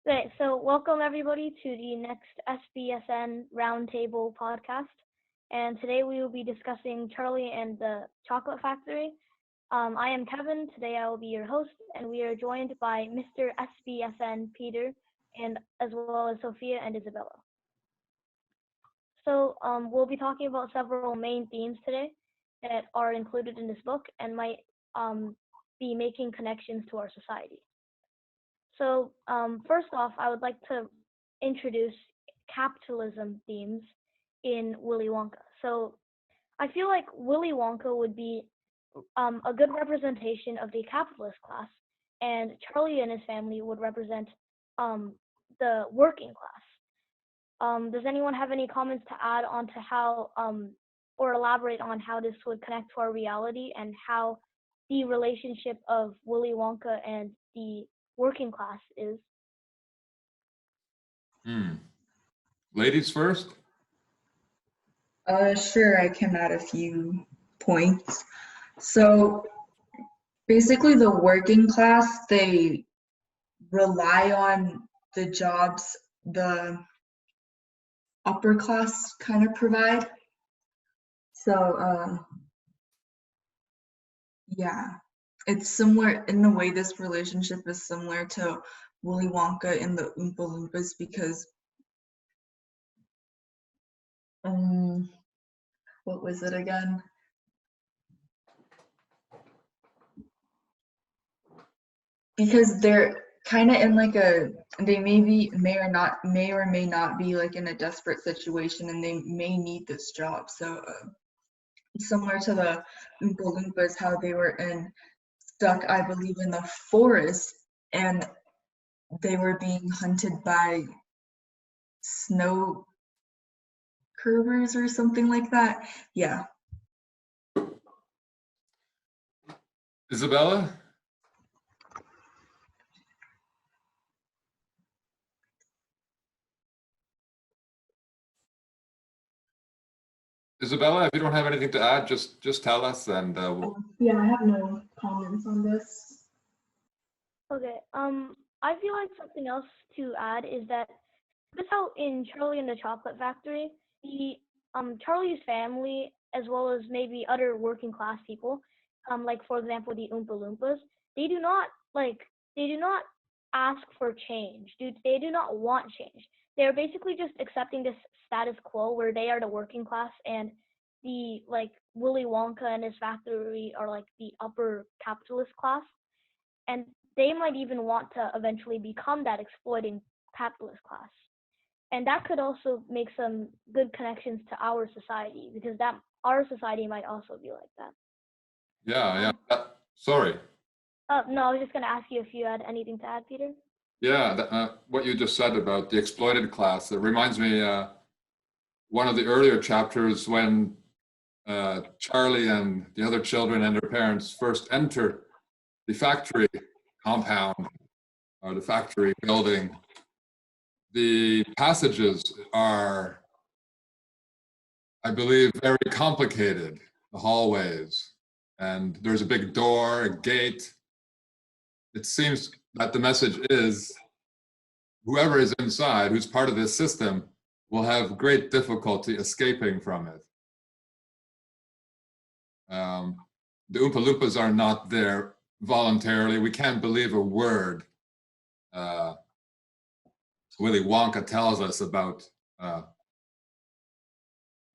Okay, so welcome everybody to the next SBSN Roundtable podcast. And today we will be discussing Charlie and the Chocolate Factory. I am Kevin. Today I will be your host, and we are joined by Mr. SBSN Peter, and as well as Sophia and Isabella. So we'll be talking about several main themes today that are included in this book and might be making connections to our society. So first off, I would like to introduce capitalism themes in Willy Wonka. So I feel like Willy Wonka would be a good representation of the capitalist class, and Charlie and his family would represent the working class. Does anyone have any comments to add on to how, or elaborate on how this would connect to our reality and how the relationship of Willy Wonka and the working class is? Ladies first? Sure, I can add a few points. So basically the working class, they rely on the jobs the upper class kind of provide. So yeah, it's similar in the way this relationship is similar to Willy Wonka and the Oompa Loompas because what was it again? Because they're kind of in like they may or may not be like in a desperate situation, and they may need this job. So similar to the Oompa Loompas, how they were stuck, I believe, in the forest, and they were being hunted by snow curvers or something like that. Yeah. Isabella? Isabella, if you don't have anything to add, just tell us, and Yeah, I have no comments on this. Okay. I feel like something else to add is that this how in Charlie and the Chocolate Factory, the Charlie's family, as well as maybe other working class people, like for example the Oompa Loompas, they do not ask for change. They do not want change. They're basically just accepting this status quo where they are the working class, and the like Willy Wonka and his factory are like the upper capitalist class, and they might even want to eventually become that exploiting capitalist class. And that could also make some good connections to our society, because that our society might also be like that. Yeah. Sorry. No, I was just going to ask you if you had anything to add, Peter. Yeah, what you just said about the exploited class, it reminds me one of the earlier chapters when Charlie and the other children and their parents first enter the factory compound or the factory building. The passages are, I believe, very complicated, the hallways, and there's a big door, a gate. It seems that the message is whoever is inside, who's part of this system, will have great difficulty escaping from it. The Oompa Loompas are not there voluntarily. We can't believe a word Willy Wonka tells us about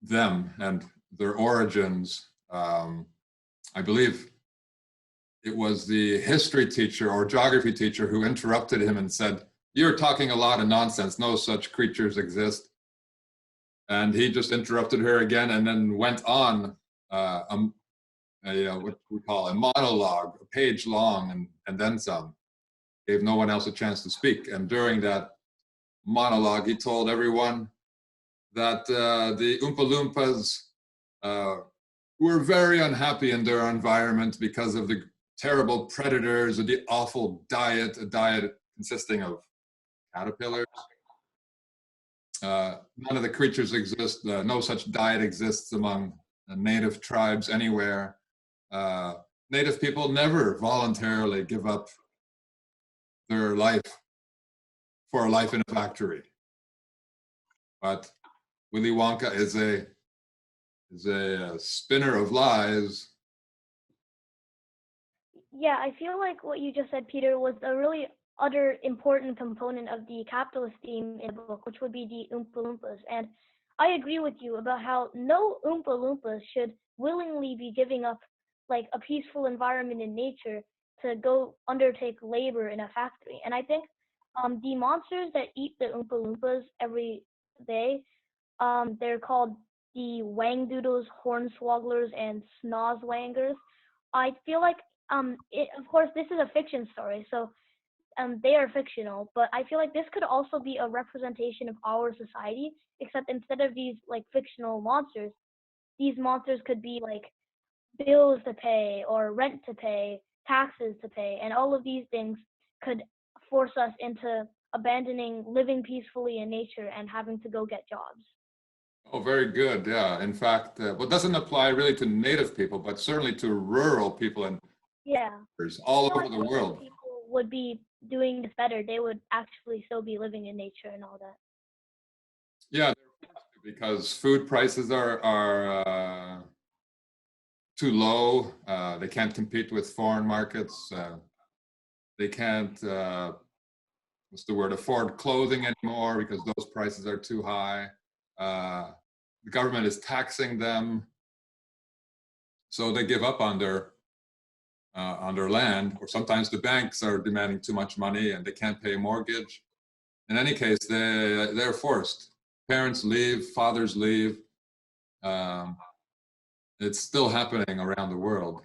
them and their origins. I believe it was the history teacher or geography teacher who interrupted him and said, "You're talking a lot of nonsense. No such creatures exist." And he just interrupted her again and then went on what we call a monologue, a page long and then some. Gave no one else a chance to speak. And during that monologue, he told everyone that the Oompa Loompas were very unhappy in their environment because of the terrible predators and the awful diet, a diet consisting of caterpillars. None of the creatures exist. No such diet exists among native tribes anywhere. Native people never voluntarily give up their life for a life in a factory. But Willy Wonka is a spinner of lies. Yeah, I feel like what you just said, Peter, was a really other important component of the capitalist theme in the book, which would be the Oompa Loompas. And I agree with you about how no Oompa Loompas should willingly be giving up like a peaceful environment in nature to go undertake labor in a factory. And I think the monsters that eat the Oompa Loompas every day, they're called the Wangdoodles, Hornswogglers, and Snozwangers. I feel like of course, this is a fiction story, so they are fictional, but I feel like this could also be a representation of our society, except instead of these like fictional monsters, these monsters could be like bills to pay or rent to pay, taxes to pay, and all of these things could force us into abandoning living peacefully in nature and having to go get jobs. Oh, very good. Yeah. In fact, well, doesn't apply really to native people, but certainly to rural people and Yeah. all I feel over like the rural world. people would be doing this better. They would actually still be living in nature and all that. Yeah, they're forced to because food prices are too low. They can't compete with foreign markets. They can't, what's the word, afford clothing anymore because those prices are too high. The government is taxing them, so they give up on their land, or sometimes the banks are demanding too much money and they can't pay a mortgage. In any case, they're forced. Parents leave, fathers leave. It's still happening around the world.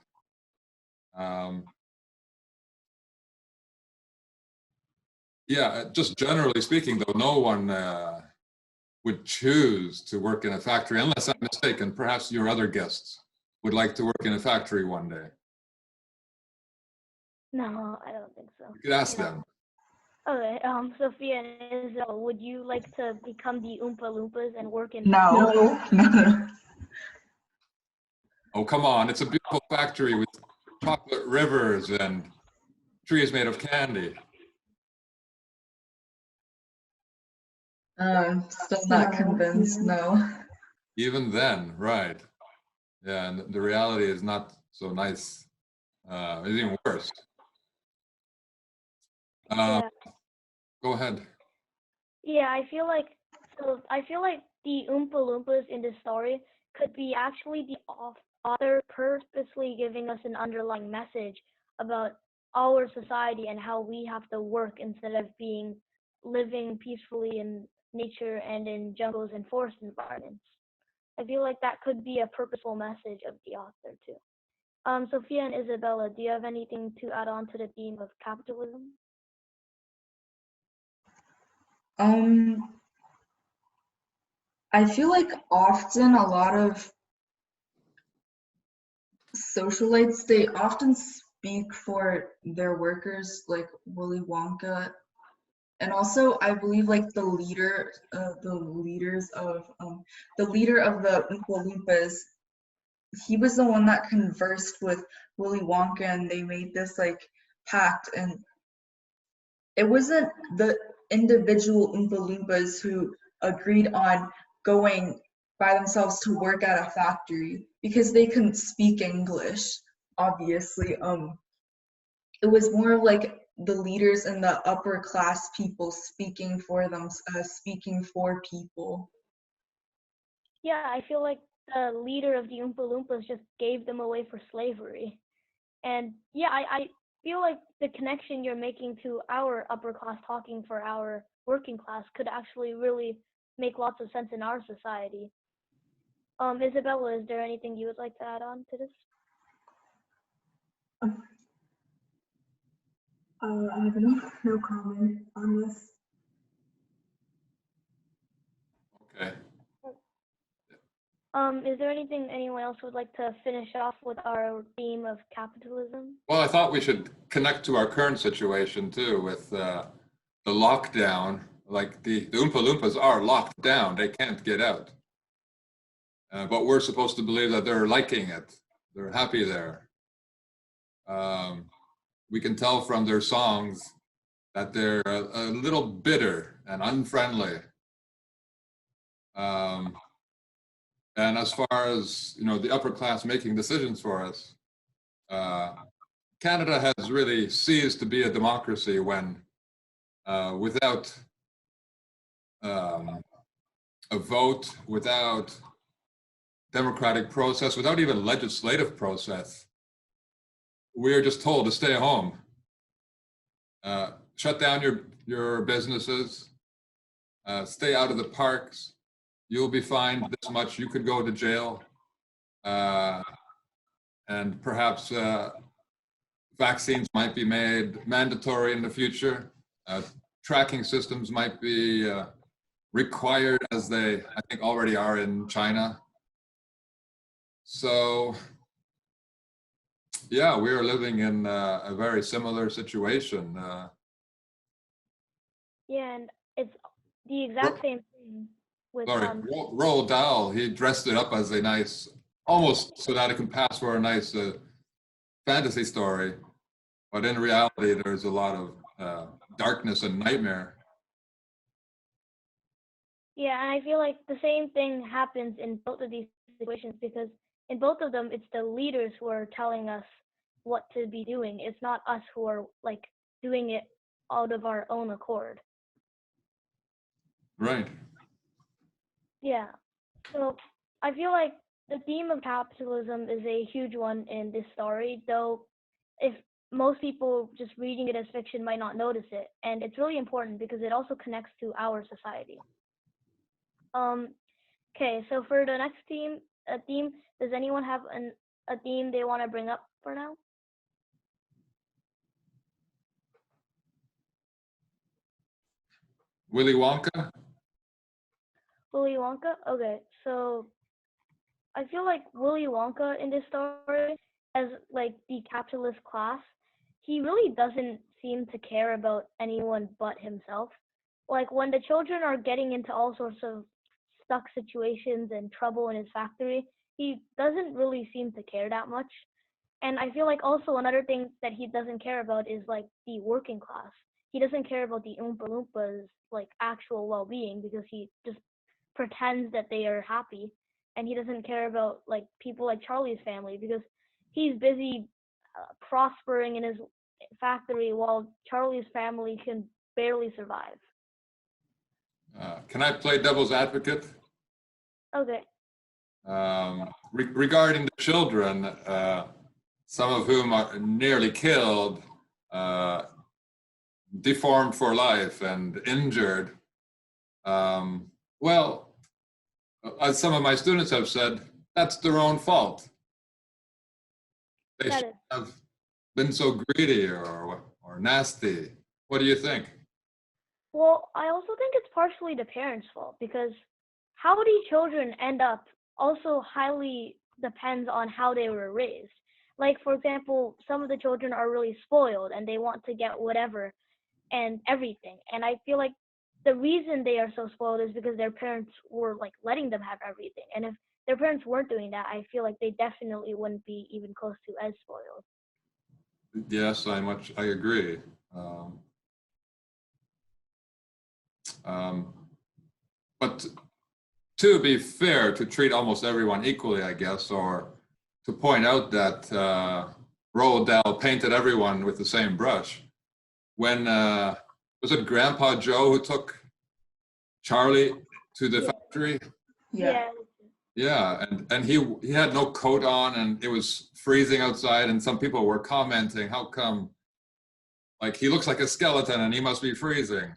Yeah, just generally speaking, though, no one would choose to work in a factory, unless I'm mistaken. Perhaps your other guests would like to work in a factory one day. No, I don't think so. You could ask them. Okay, Sophia and Isabel, would you like to become the Oompa Loompas and work in No, no. Oh, come on. It's a beautiful factory with chocolate rivers and trees made of candy. Still not convinced, no. Even then, right. Yeah, and the reality is not so nice. It's even worse. Yeah. Go ahead. Yeah, I feel like the Oompa Loompas in this story could be actually the author purposely giving us an underlying message about our society and how we have to work instead of living peacefully in nature and in jungles and forest environments. I feel like that could be a purposeful message of the author too. Sophia and Isabella, do you have anything to add on to the theme of capitalism? I feel like often a lot of socialites, they often speak for their workers, like Willy Wonka, and also I believe like the leader of the Oompa Loompas, he was the one that conversed with Willy Wonka, and they made this like pact, and it wasn't the individual Oompa Loompas who agreed on going by themselves to work at a factory because they couldn't speak English, obviously. It was more of like the leaders and the upper class people speaking for them, speaking for people. Yeah, I feel like the leader of the Oompa Loompas just gave them away for slavery. And yeah, I feel like the connection you're making to our upper class talking for our working class could actually really make lots of sense in our society. Isabella, is there anything you would like to add on to this? I have no comment on this. Okay. Is there anything anyone else would like to finish off with our theme of capitalism? Well, I thought we should connect to our current situation too with the lockdown. Like the Oompa Loompas are locked down. They can't get out. But we're supposed to believe that they're liking it. They're happy there. We can tell from their songs that they're a little bitter and unfriendly. And as far as, you know, the upper class making decisions for us, Canada has really ceased to be a democracy when without a vote, without democratic process, without even legislative process, we are just told to stay home. Shut down your businesses, stay out of the parks, you'll be fined this much, you could go to jail, and perhaps vaccines might be made mandatory in the future. Tracking systems might be required, as they, I think, already are in China. So, yeah, we are living in a very similar situation. Yeah, and it's the exact same thing with Sorry, Roald Dahl, he dressed it up as a nice, almost so that it can pass for a nice fantasy story. But in reality, there's a lot of darkness and nightmare. Yeah, and I feel like the same thing happens in both of these situations, because in both of them, it's the leaders who are telling us what to be doing. It's not us who are like doing it out of our own accord. Right. Yeah. So I feel like the theme of capitalism is a huge one in this story, though if most people just reading it as fiction might not notice it. And it's really important because it also connects to our society. Okay, so for the next theme, does anyone have a theme they want to bring up for now? Willy Wonka? Willy Wonka? Okay, so I feel like Willy Wonka in this story, as like the capitalist class, he really doesn't seem to care about anyone but himself. Like when the children are getting into all sorts of stuck situations and trouble in his factory, he doesn't really seem to care that much. And I feel like also another thing that he doesn't care about is like the working class. He doesn't care about the Oompa Loompas like actual well-being, because he just pretends that they are happy, and he doesn't care about like people like Charlie's family, because he's busy prospering in his factory while Charlie's family can barely survive. Can I play devil's advocate? Okay. Regarding the children, some of whom are nearly killed, deformed for life, and injured. Well, as some of my students have said, that's their own fault. They shouldn't have been so greedy or nasty. What do you think? Well, I also think it's partially the parents' fault, because how the children end up also highly depends on how they were raised. Like, for example, some of the children are really spoiled and they want to get whatever and everything. And I feel like the reason they are so spoiled is because their parents were like letting them have everything. And if their parents weren't doing that, I feel like they definitely wouldn't be even close to as spoiled. Yes, I agree. But to be fair, to treat almost everyone equally, I guess, or to point out that Roald Dahl painted everyone with the same brush. When was it Grandpa Joe who took Charlie to the factory? Yeah. Yeah, and he had no coat on, and it was freezing outside, and some people were commenting, how come, like, he looks like a skeleton and he must be freezing.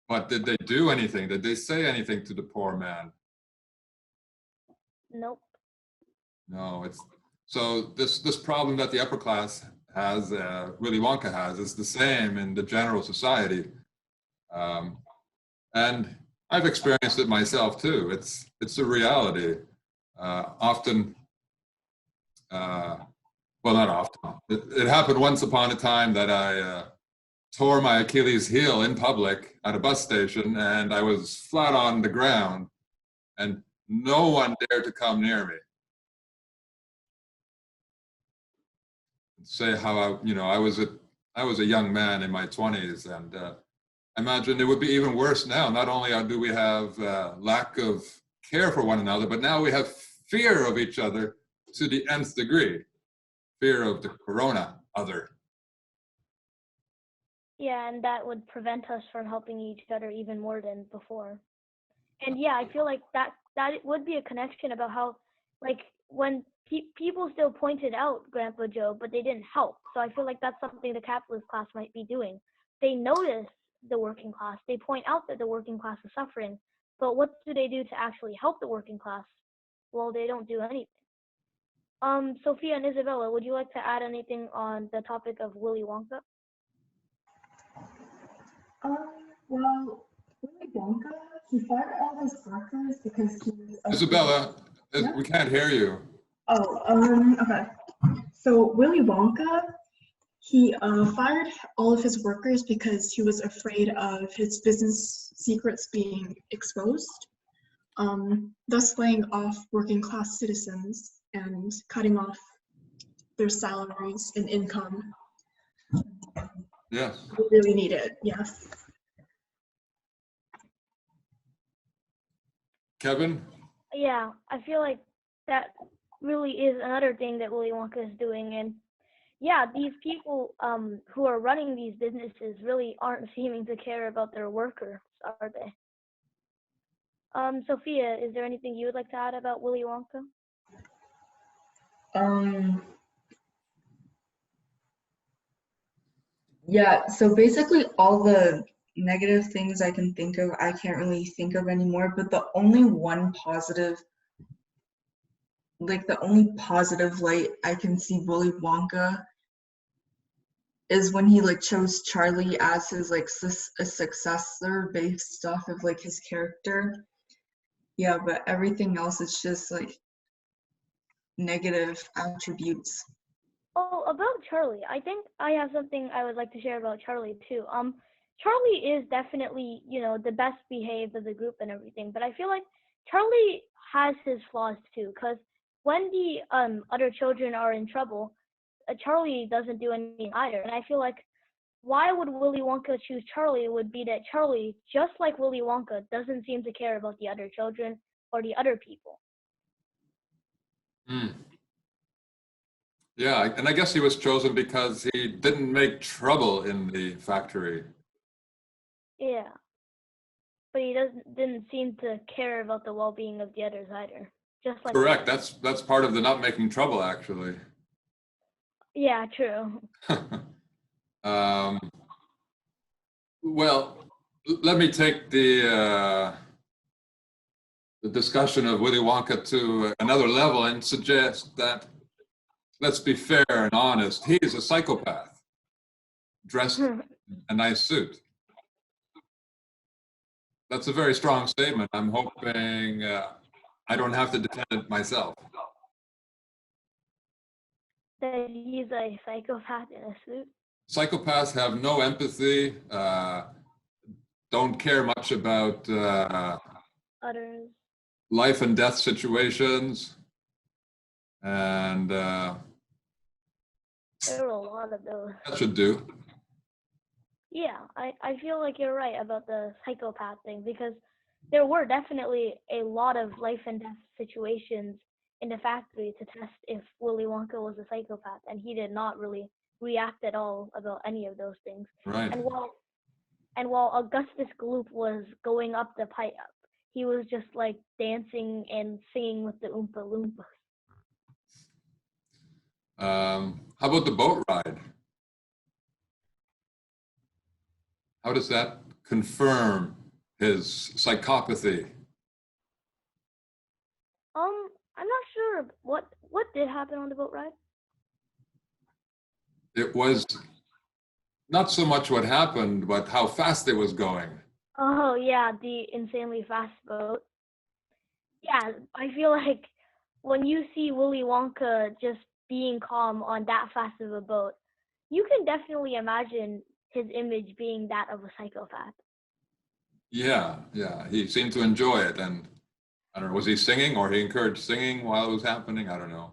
But did they do anything? Did they say anything to the poor man? Nope. No, it's so this problem that the upper class has, Willy Wonka has, is the same in the general society, and I've experienced it myself too. It's a reality. Often, well, not often. It happened once upon a time that I tore my Achilles heel in public at a bus station, and I was flat on the ground, and no one dared to come near me. Say how I was I was a young man in my 20s, and I imagine it would be even worse now. Not only do we have lack of care for one another, but now we have fear of each other to the nth degree. Fear of the corona other. Yeah, and that would prevent us from helping each other even more than before. And yeah, I feel like that would be a connection about how, like, when people still pointed out Grandpa Joe, but they didn't help. So I feel like that's something the capitalist class might be doing. They notice the working class. They point out that the working class is suffering. But what do they do to actually help the working class? Well, they don't do anything. Sophia and Isabella, would you like to add anything on the topic of Willy Wonka? Well, Willy Wonka, he fired all his workers because he was Isabella, Yeah? we can't hear you. Okay. So Willy Wonka, he fired all of his workers because he was afraid of his business secrets being exposed, thus laying off working class citizens and cutting off their salaries and income. Yes. We really need it, yes. Kevin? Yeah, I feel like that really is another thing that Willy Wonka is doing. And yeah, these people who are running these businesses really aren't seeming to care about their workers, are they? Sophia, is there anything you would like to add about Willy Wonka? Yeah, so basically all the negative things I can think of, I can't really think of anymore, but the only one positive, like the only positive light I can see Willy Wonka is when he like chose Charlie as his like a successor based off of like his character. Yeah, but everything else is just like negative attributes. Oh, about Charlie, I think I have something I would like to share about Charlie too. Charlie is definitely, the best behaved of the group and everything, but I feel like Charlie has his flaws too, because when the other children are in trouble, Charlie doesn't do anything either. And I feel like why would Willy Wonka choose Charlie would be that Charlie, just like Willy Wonka, doesn't seem to care about the other children or the other people. Yeah, and I guess he was chosen because he didn't make trouble in the factory. Yeah. But he didn't seem to care about the well-being of the others either. Just like Correct. That's part of the not making trouble, actually. Yeah, true. Well, let me take the discussion of Willy Wonka to another level and suggest that, let's be fair and honest, he is a psychopath dressed in a nice suit. That's a very strong statement. I'm hoping I don't have to defend it myself. That he's a psychopath in a suit. Psychopaths have no empathy, don't care much about Others. life and death situations, and There are a lot of those. that should do. Yeah, I feel like you're right about the psychopath thing, because there were definitely a lot of life and death situations in the factory to test if Willy Wonka was a psychopath, and he did not really react at all about any of those things. Right. And while Augustus Gloop was going up the pipe, he was just like dancing and singing with the Oompa Loompas. How about the boat ride? How does that confirm his psychopathy? I'm not sure what did happen on the boat ride. It was not so much what happened, but how fast it was going. Oh yeah, the insanely fast boat. Yeah, I feel like when you see Willy Wonka just being calm on that fast of a boat, you can definitely imagine his image being that of a psychopath. Yeah, he seemed to enjoy it, and I don't know, was he singing or he encouraged singing while it was happening? I don't know.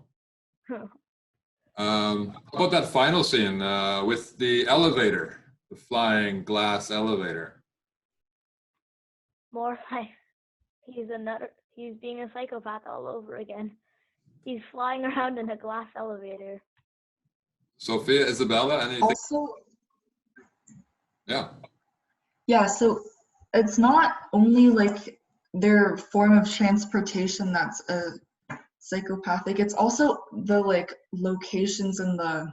How about that final scene with the elevator, the flying glass elevator? More like he's being a psychopath all over again. He's flying around in a glass elevator. Sophia, Isabella, anything? Also, Yeah. yeah, so it's not only like their form of transportation that's psychopathic, it's also the like locations and the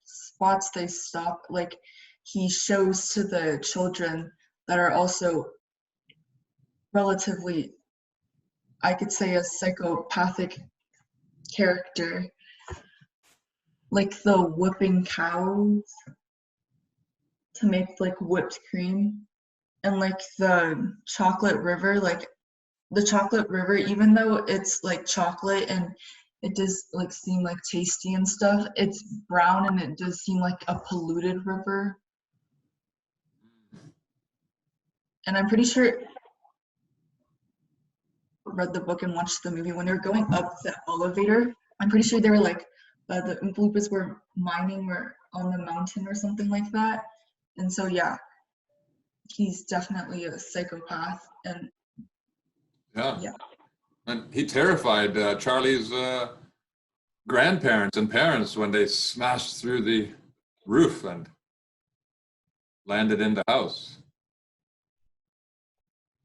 spots they stop, like he shows to the children that are also relatively, I could say, a psychopathic character, like the whipping cows to make like whipped cream, and like the chocolate river, like the chocolate river, even though it's like chocolate and it does like seem like tasty and stuff, it's brown and it does seem like a polluted river. And I'm pretty sure I read the book and watched the movie when they were going up the elevator. I'm pretty sure they were like the Oompa Loompas were mining or on the mountain or something like that. And so yeah, he's definitely a psychopath. And Yeah. yeah, And he terrified Charlie's grandparents and parents when they smashed through the roof and landed in the house.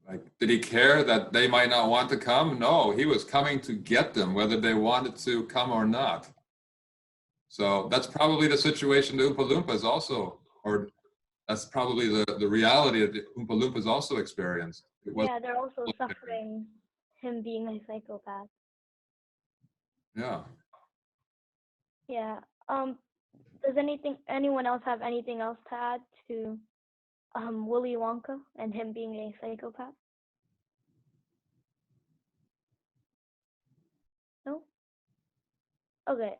Like, did he care that they might not want to come? No, he was coming to get them, whether they wanted to come or not. So that's probably the situation the Oompa Loompas also, or that's probably the reality that the Oompa Loompas also experienced. Yeah, they're also suffering him being a psychopath. Yeah. Yeah. Does anyone else have anything else to add to Willy Wonka and him being a psychopath? No? Okay.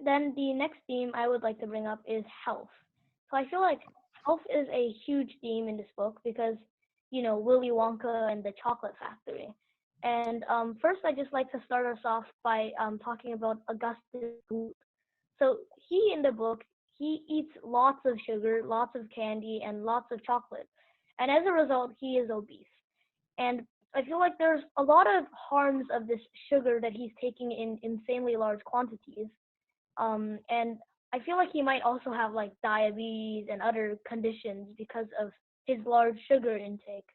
Then the next theme I would like to bring up is health. So I feel like health is a huge theme in this book because, Willy Wonka and the Chocolate Factory. And first, I just like to start us off by talking about Augustus Gloop. So he in the book, he eats lots of sugar, lots of candy, and lots of chocolate. And as a result, he is obese. And I feel like there's a lot of harms of this sugar that he's taking in insanely large quantities. And I feel like he might also have like diabetes and other conditions because of his large sugar intake.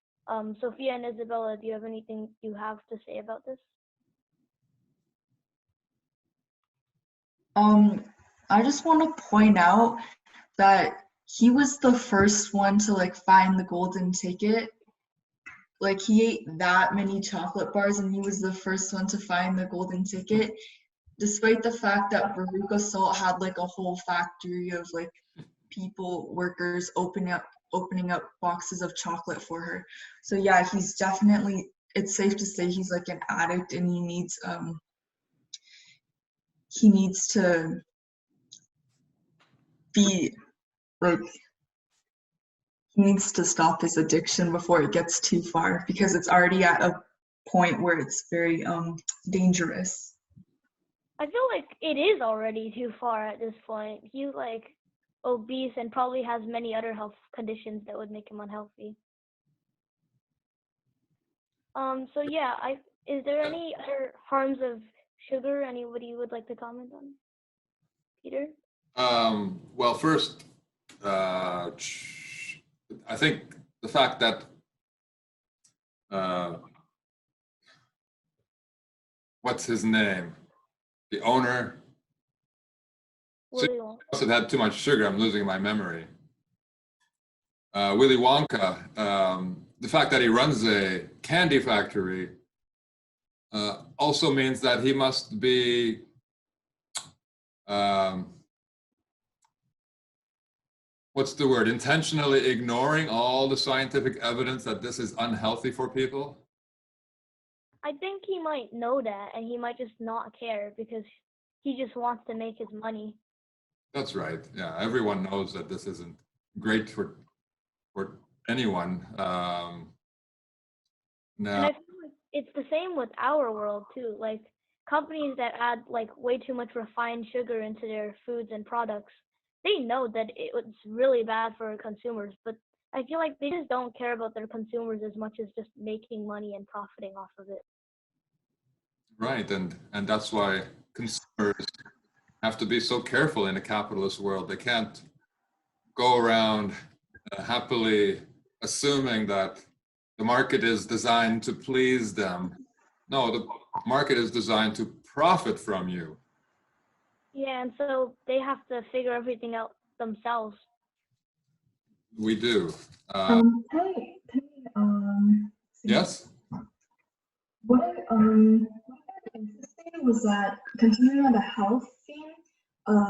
Sophia and Isabella, do you have anything you have to say about this? I just want to point out that he was the first one to like find the golden ticket. Like he ate that many chocolate bars and he was the first one to find the golden ticket, despite the fact that Veruca Salt had like a whole factory of like workers opening up boxes of chocolate for her. So yeah, he's definitely, it's safe to say he's like an addict and he needs to be like, he needs to stop his addiction before it gets too far because it's already at a point where it's very dangerous. I feel like it is already too far at this point. He's like obese and probably has many other health conditions that would make him unhealthy. So yeah, is there any other harms of sugar anybody would like to comment on? Peter? Well, first, I think the fact that what's his name? The owner Willy Wonka. must have had too much sugar. I'm losing my memory. Willy Wonka, the fact that he runs a candy factory also means that he must be what's the word? Intentionally ignoring all the scientific evidence that this is unhealthy for people. I think he might know that and he might just not care because he just wants to make his money. That's right. Yeah, everyone knows that this isn't great for anyone. And Now, I feel like it's the same with our world too. Like companies that add like way too much refined sugar into their foods and products, they know that it's really bad for consumers, but I feel like they just don't care about their consumers as much as just making money and profiting off of it. Right, and that's why consumers have to be so careful in a capitalist world. They can't go around happily assuming that the market is designed to please them. No, the market is designed to profit from you. Yeah, and so they have to figure everything out themselves. We do. See, Yes? what I interesting was that continuing on the health theme,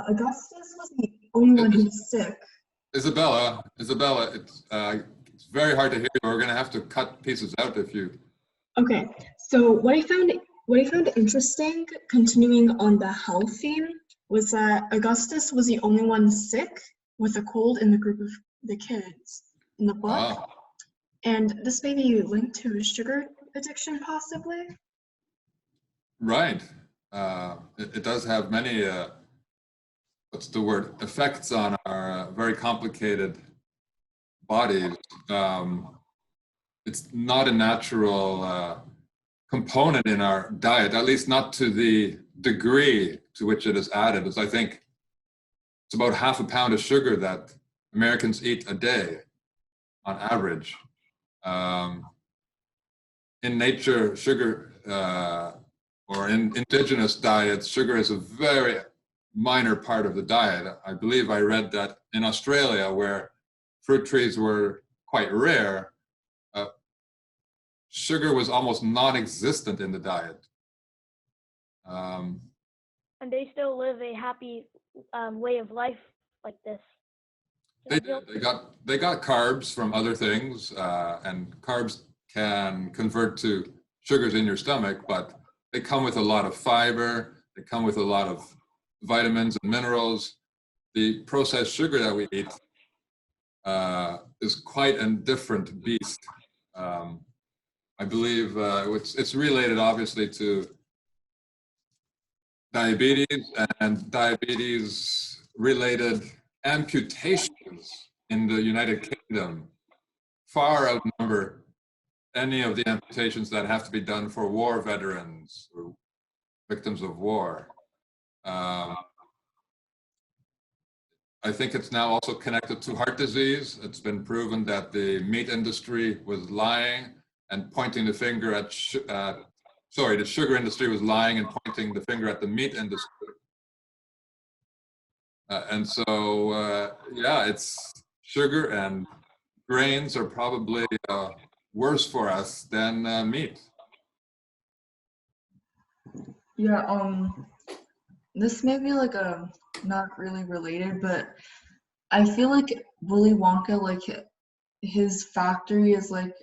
Augustus was the only one who was sick. Isabella, it's very hard to hear you. We're going to have to cut pieces out if you. Okay, so what I found interesting, continuing on the health theme, was that Augustus was the only one sick with a cold in the group of the kids in the book. And this may be linked to sugar addiction, possibly. Right. It does have many, what's the word, effects on our very complicated bodies. It's not a natural component in our diet, at least not to the degree to which it is added. As I think it's about half a pound of sugar that Americans eat a day on average. In nature, sugar, or in indigenous diets, sugar is a very minor part of the diet. I believe I read that in Australia, where fruit trees were quite rare, sugar was almost non-existent in the diet. And they still live a happy way of life like this. They did. They got carbs from other things, and carbs can convert to sugars in your stomach, but they come with a lot of fiber. They come with a lot of vitamins and minerals. The processed sugar that we eat is quite a different beast. I believe it's related, obviously, to diabetes and diabetes-related amputations in the United Kingdom far outnumber any of the amputations that have to be done for war veterans or victims of war. I think it's now also connected to heart disease. It's been proven that the meat industry was lying and pointing the finger at, the sugar industry was lying and pointing the finger at the meat industry. And so, yeah, it's sugar and grains are probably worse for us than meat. Yeah, this may be like a not really related, but I feel like Willy Wonka, like his factory is like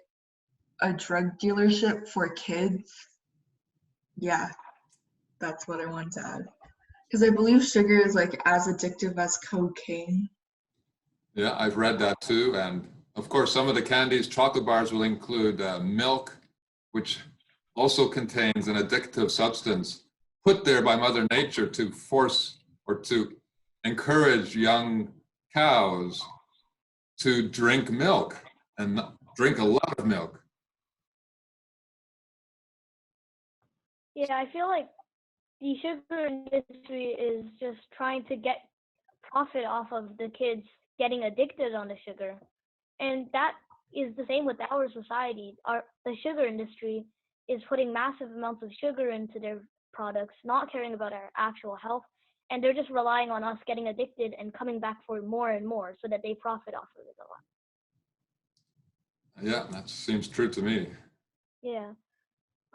a drug dealership for kids. Yeah, that's what I wanted to add. Because I believe sugar is like as addictive as cocaine. Yeah, I've read that too. And of course, some of the candies, chocolate bars will include milk, which also contains an addictive substance put there by Mother Nature to force or to encourage young cows to drink milk and drink a lot of milk. Yeah, I feel like the sugar industry is just trying to get profit off of the kids getting addicted on the sugar. And that is the same with our society. The sugar industry is putting massive amounts of sugar into their products, not caring about our actual health, and they're just relying on us getting addicted and coming back for more and more so that they profit off of it a lot. Yeah, that seems true to me. Yeah.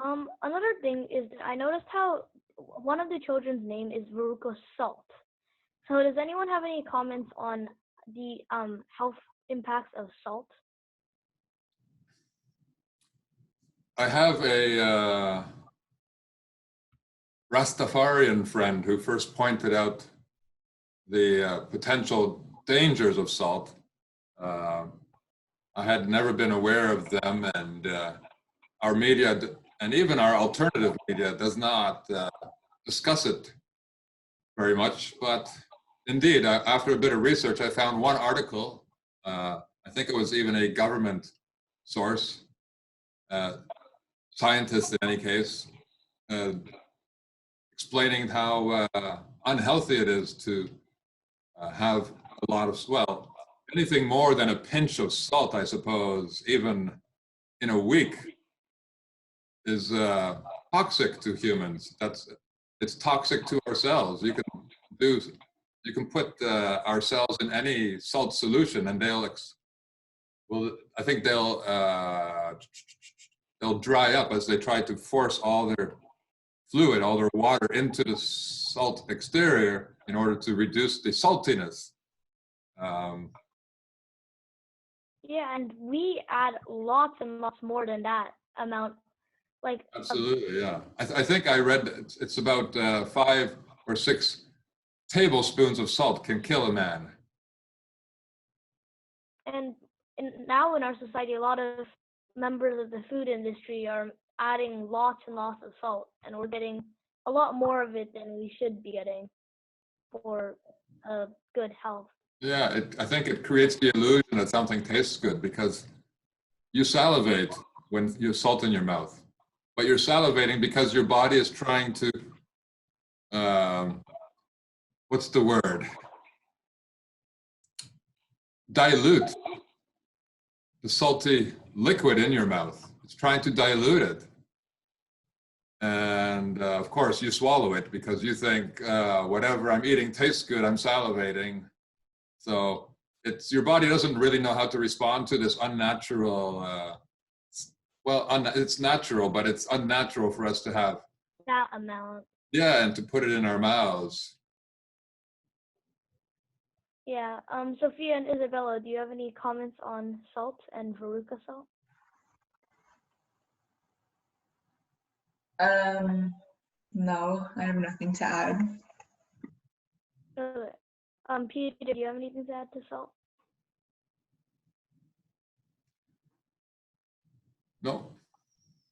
Another thing is that I noticed how one of the children's name is Veruca Salt. So does anyone have any comments on the health impacts of salt? I have a Rastafarian friend who first pointed out the potential dangers of salt. I had never been aware of them, and our media and even our alternative media does not discuss it very much. But indeed, after a bit of research, I found one article, I think it was even a government source, scientist in any case, explaining how unhealthy it is to have a lot of, well, anything more than a pinch of salt, I suppose, even in a week, is toxic to humans. It's toxic to ourselves. You can put our cells in any salt solution, and I think they'll dry up as they try to force all their fluid, all their water into the salt exterior in order to reduce the saltiness. Yeah, and we add lots and lots more than that amount. Like Absolutely, yeah. I think I read it's about 5 or 6 tablespoons of salt can kill a man. and now in our society, a lot of members of the food industry are adding lots and lots of salt, and we're getting a lot more of it than we should be getting for good health. Yeah, I think it creates the illusion that something tastes good because you salivate when you have salt in your mouth, but you're salivating because your body is trying to, what's the word? Dilute the salty liquid in your mouth. It's trying to dilute it. And of course you swallow it because you think whatever I'm eating tastes good, I'm salivating. So your body doesn't really know how to respond to this unnatural, it's natural, but it's unnatural for us to have That amount. Yeah, and to put it in our mouths. Yeah. Sophia and Isabella, do you have any comments on salt and Veruca salt? No, I have nothing to add. Okay. Peter, do you have anything to add to salt? No.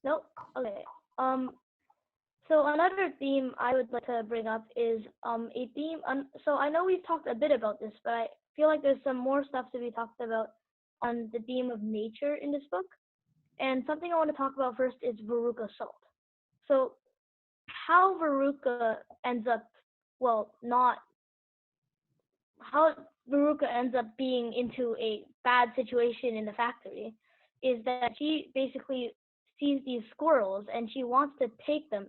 Nope. Okay. So another theme I would like to bring up is a theme. So I know we've talked a bit about this, but I feel like there's some more stuff to be talked about on the theme of nature in this book. And something I want to talk about first is Veruca salt. So how Veruca ends up, how Veruca ends up being into a bad situation in the factory is that she basically sees these squirrels and she wants to take them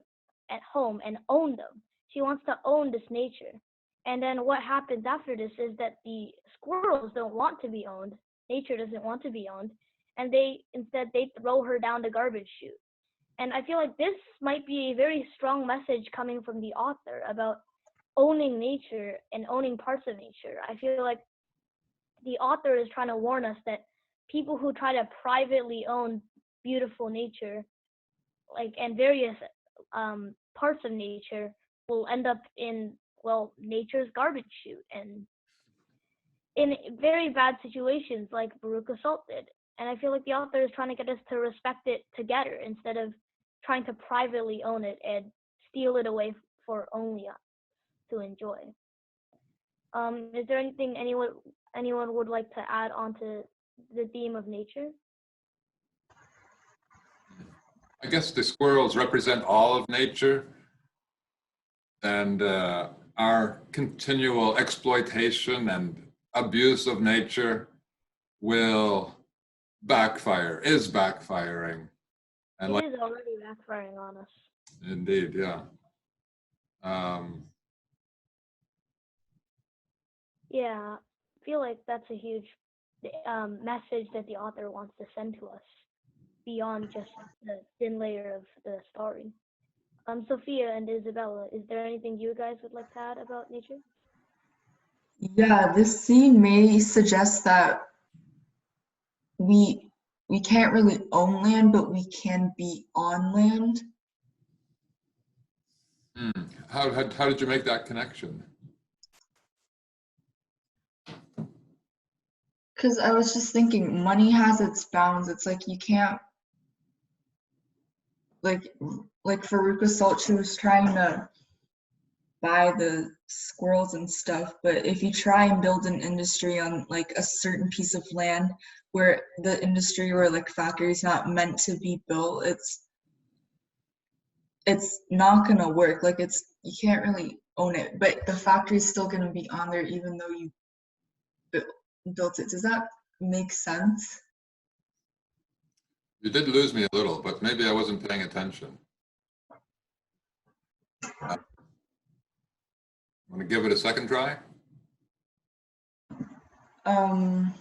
at home and own them. She wants to own this nature. And then what happens after this is that the squirrels don't want to be owned. Nature doesn't want to be owned. And instead they throw her down the garbage chute. And I feel like this might be a very strong message coming from the author about owning nature and owning parts of nature. I feel like the author is trying to warn us that people who try to privately own beautiful nature, and various parts of nature, will end up in, nature's garbage chute and in very bad situations like Veruca Salt did. And I feel like the author is trying to get us to respect it together instead of trying to privately own it and steal it away for only us to enjoy. Is there anything anyone would like to add on to the theme of nature? I guess the squirrels represent all of nature, and our continual exploitation and abuse of nature is backfiring. And it is already backfiring on us. Indeed, yeah. Yeah, I feel like that's a huge message that the author wants to send to us beyond just the thin layer of the story. Sophia and Isabella, is there anything you guys would like to add about nature? Yeah, this scene may suggest that we can't really own land, but we can be on land. How did you make that connection? Because I was just thinking, money has its bounds. It's like you can't like Faruka Salt, she was trying to buy the squirrels and stuff, but if you try and build an industry on like a certain piece of land where the industry or like factory is not meant to be built, it's not gonna work. Like you can't really own it, but the factory is still gonna be on there even though you built it. Does that make sense? You did lose me a little, but maybe I wasn't paying attention. Want to give it a second try? I'm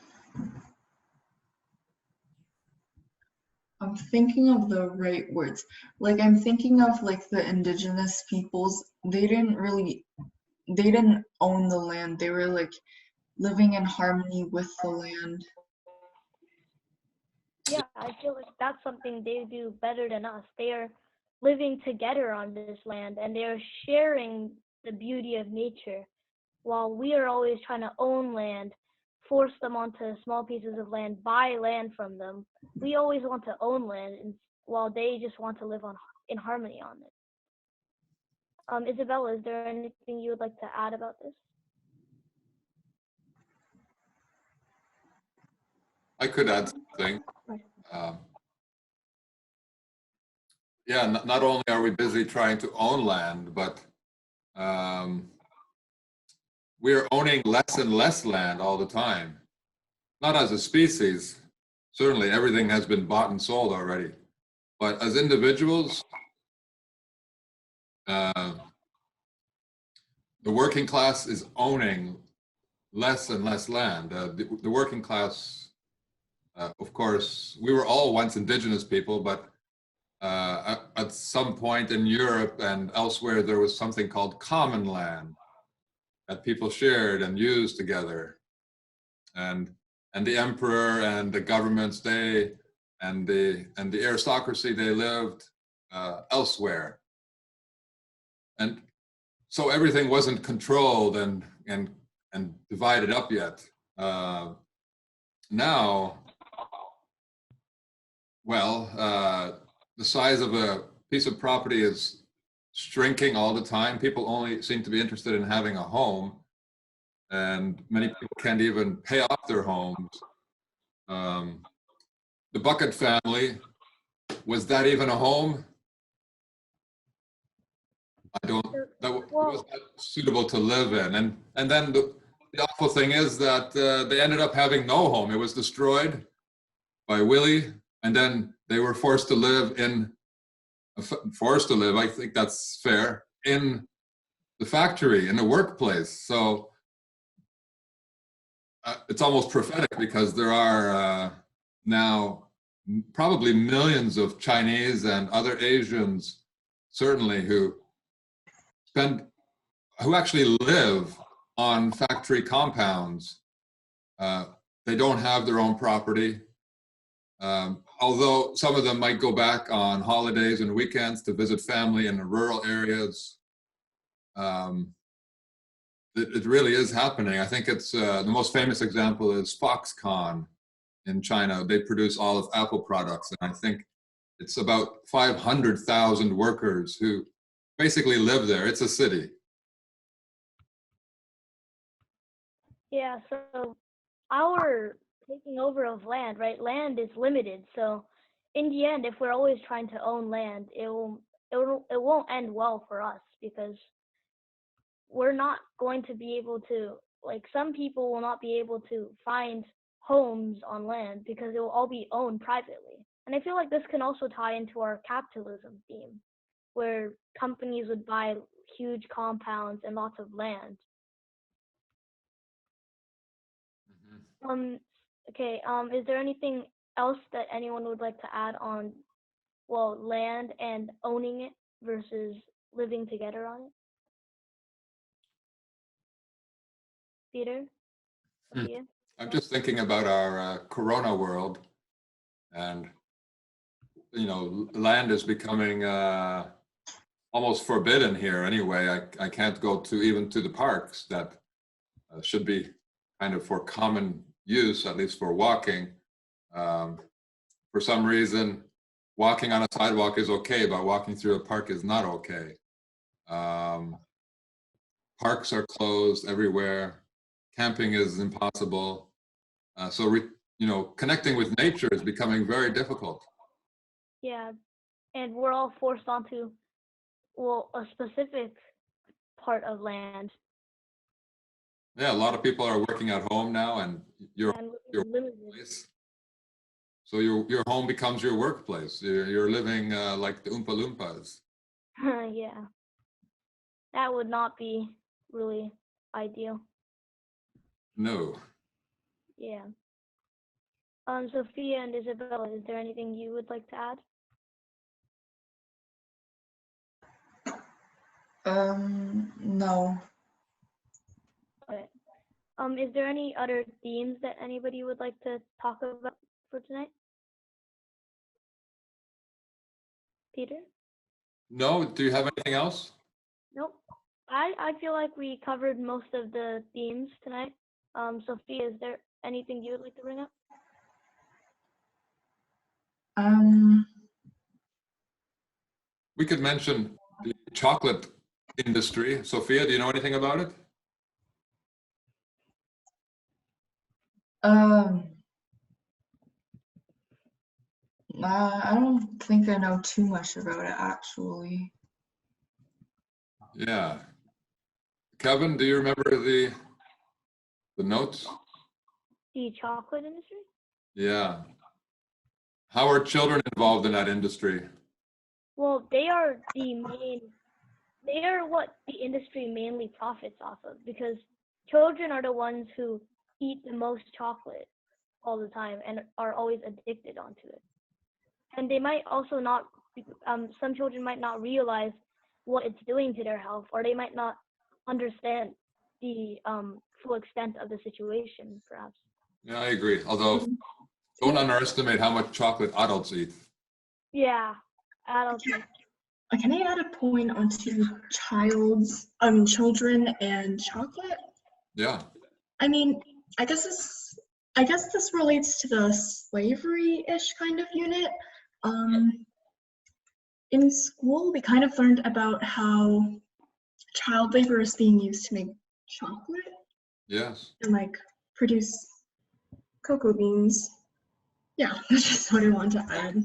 thinking of the right words. Like I'm thinking of like the indigenous peoples. They didn't own the land. They were like living in harmony with the land. Yeah, I feel like that's something they do better than us. They are living together on this land and they are sharing the beauty of nature, while we are always trying to own land, force them onto small pieces of land, buy land from them. We always want to own land, while they just want to live in harmony on it. Isabella, is there anything you would like to add about this? I could add something. Yeah, not only are we busy trying to own land, but we are owning less and less land all the time. Not as a species, certainly everything has been bought and sold already, but as individuals, the working class is owning less and less land. The working class, of course, we were all once indigenous people, but at some point in Europe and elsewhere, there was something called common land that people shared and used together. And the emperor and the governments, and the aristocracy, they lived elsewhere. And so everything wasn't controlled and divided up yet. Now, well, the size of a piece of property is shrinking all the time. People only seem to be interested in having a home, and many people can't even pay off their homes. The Bucket family, was that even a home? It wasn't suitable to live in. And then the awful thing is that they ended up having no home. It was destroyed by Willie, and then they were forced to live, I think that's fair, in the factory, in the workplace. So it's almost prophetic, because there are now probably millions of Chinese and other Asians, certainly, who actually live on factory compounds. They don't have their own property. Although some of them might go back on holidays and weekends to visit family in the rural areas. It really is happening. I think it's the most famous example is Foxconn in China. They produce all of Apple products, and I think it's about 500,000 workers who basically live there. It's a city. Yeah, so our taking over of land, right? Land is limited. So in the end, if we're always trying to own land, it won't end well for us, because we're not going to be able to, like, some people will not be able to find homes on land because it will all be owned privately. And I feel like this can also tie into our capitalism theme, where companies would buy huge compounds and lots of land. Okay, is there anything else that anyone would like to add on, well, land and owning it versus living together on it? Peter? Sophia? I'm just thinking about our Corona world, and land is becoming almost forbidden here anyway. I can't go even to the parks that should be kind of for common use, at least for walking. For some reason, walking on a sidewalk is okay, but walking through a park is not okay. Parks are closed everywhere. Camping is impossible. So connecting with nature is becoming very difficult. Yeah, and we're all forced onto, well, a specific part of land, Yeah, a lot of people are working at home now, and your and we're limited. workplace. So your home becomes your workplace. You're living like the Oompa Loompas. Yeah, that would not be really ideal. No. Yeah. Sophia and Isabella, is there anything you would like to add? No. Okay. Is there any other themes that anybody would like to talk about for tonight? Peter? No, do you have anything else? Nope. I feel like we covered most of the themes tonight. Sophia, is there anything you would like to bring up? We could mention the chocolate industry. Sophia, do you know anything about it? I don't think I know too much about it, actually. Yeah. Kevin, do you remember the notes? The chocolate industry? Yeah. How are children involved in that industry? Well, they are what the industry mainly profits off of, because children are the ones who eat the most chocolate all the time and are always addicted onto it. And they might also not, some children might not realize what it's doing to their health, or they might not understand the full extent of the situation, perhaps. Yeah, I agree. Although, don't underestimate how much chocolate adults eat. Yeah, adults. Can I add a point onto children and chocolate? Yeah. I mean, I guess this relates to the slavery-ish kind of unit. In school, we kind of learned about how child labor is being used to make chocolate Yes. and like produce cocoa beans. Yeah, that's just what I want to add.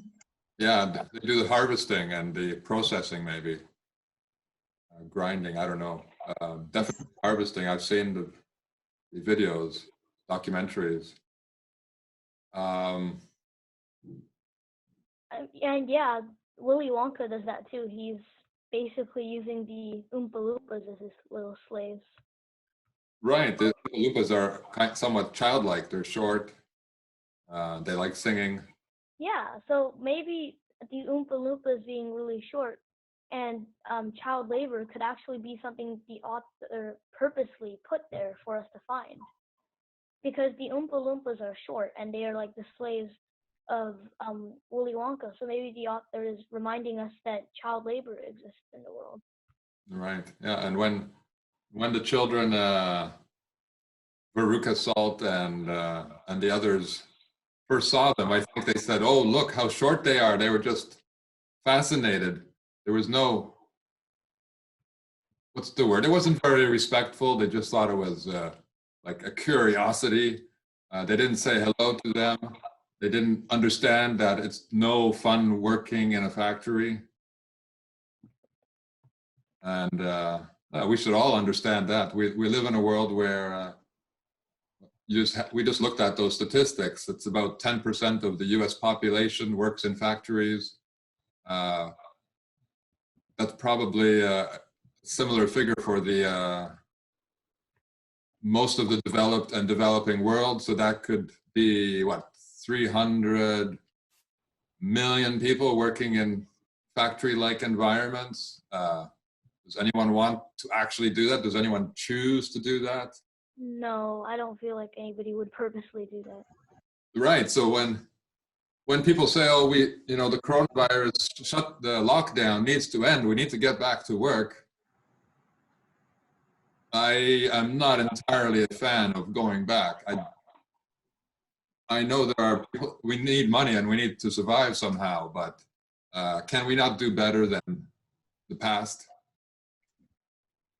Yeah, they do the harvesting and the processing, maybe. Grinding, I don't know. Definitely harvesting. I've seen the videos, documentaries. And yeah, Willy Wonka does that too. He's basically using the Oompa Loompas as his little slaves. Right, the Loompas are somewhat childlike. They're short. They like singing. Yeah, so maybe the Oompa Loompas being really short and child labor could actually be something the author purposely put there for us to find. Because the Oompa Loompas are short and they are like the slaves of Willy Wonka. So maybe the author is reminding us that child labor exists in the world. Right, yeah, and when the children, Veruca Salt and the others first saw them, I think they said, "Oh, look how short they are." They were just fascinated. There was no, what's the word? It wasn't very respectful. They just thought it was like a curiosity. They didn't say hello to them. They didn't understand that it's no fun working in a factory. And we should all understand that. We live in a world where we just looked at those statistics. It's about 10% of the US population works in factories. That's probably a similar figure for the most of the developed and developing world. So that could be what, 300 million people working in factory-like environments. Does anyone want to actually do that? Does anyone choose to do that? No, I don't feel like anybody would purposely do that. Right. So when people say, "Oh, the coronavirus, the lockdown needs to end. We need to get back to work," I am not entirely a fan of going back. I know there are people, we need money and we need to survive somehow, but Can we not do better than the past?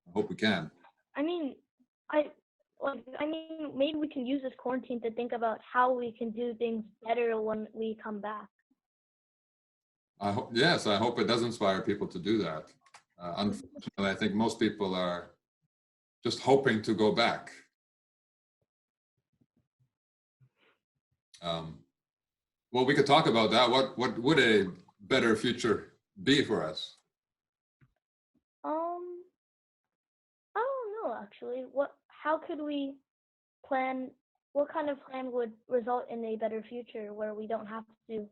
I hope we can. I mean, maybe we can use this quarantine to think about how we can do things better when we come back. Yes, I hope it does inspire people to do that. Unfortunately, I think most people are just hoping to go back. Well, we could talk about that. What would a better future be for us? I don't know actually. How could we plan? What kind of plan would result in a better future where we don't have to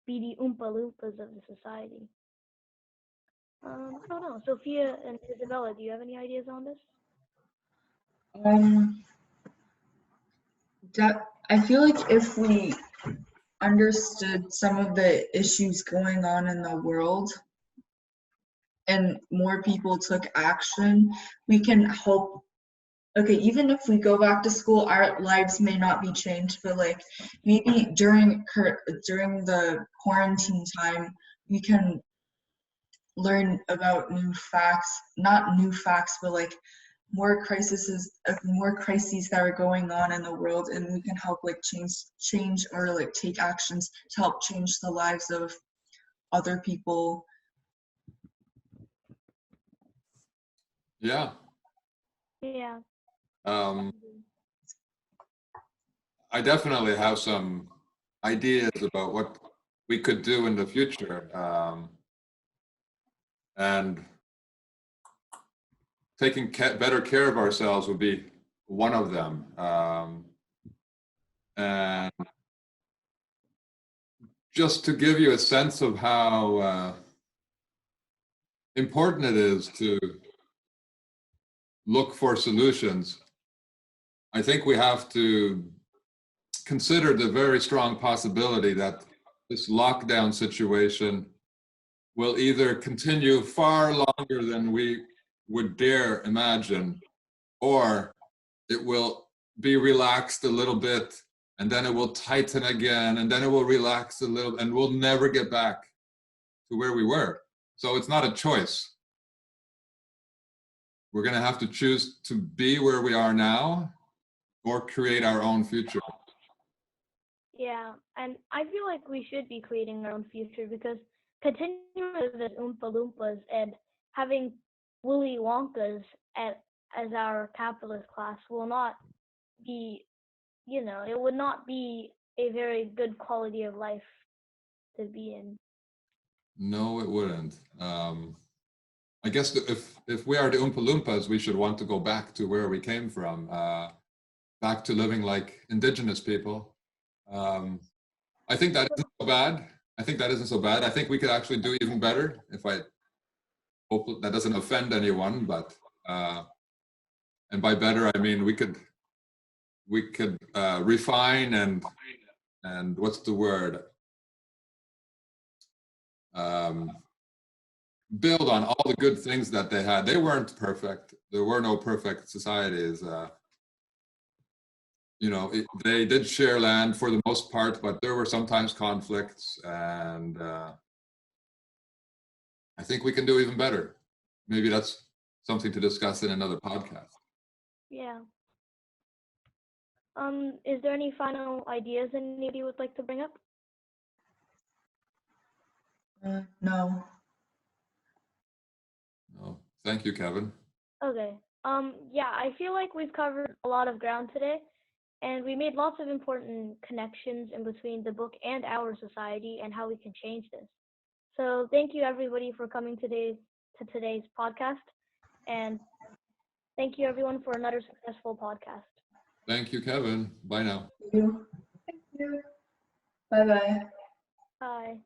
be the Oompa Loompas of the society? I don't know. Sophia and Isabella, do you have any ideas on this? I feel like if we understood some of the issues going on in the world and more people took action, we can hope. Okay, even if we go back to school, our lives may not be changed, but like maybe during the quarantine time, we can learn about new facts, not new facts, but like more crises that are going on in the world, and we can help like change or like take actions to help change the lives of other people. Yeah. Yeah. I definitely have some ideas about what we could do in the future. And taking better care of ourselves would be one of them. And just to give you a sense of how important it is to look for solutions, I think we have to consider the very strong possibility that this lockdown situation will either continue far longer than we would dare imagine, or it will be relaxed a little bit, and then it will tighten again, and then it will relax a little, and we'll never get back to where we were. So it's not a choice. We're going to have to choose to be where we are now or create our own future. Yeah, and I feel like we should be creating our own future, because continuing as Oompa Loompas and having Willy Wonkas as our capitalist class will not be, it would not be a very good quality of life to be in. No, it wouldn't. I guess if we are the Oompa Loompas, we should want to go back to where we came from, back to living like indigenous people. I think that isn't so bad. I think we could actually do even better. If I hope that doesn't offend anyone, but and by better I mean we could refine and what's the word? Build on all the good things that they had. They weren't perfect. There were no perfect societies. They did share land for the most part, but there were sometimes conflicts, and I think we can do even better. Maybe that's something to discuss in another podcast. Yeah. Is there any final ideas anybody would like to bring up? No. No. Thank you, Kevin. Okay. Yeah, I feel like we've covered a lot of ground today, and we made lots of important connections in between the book and our society and how we can change this. So thank you everybody for coming to today's podcast, and thank you everyone for another successful podcast. Thank you, Kevin. Bye now. Thank you. Bye-bye. Bye.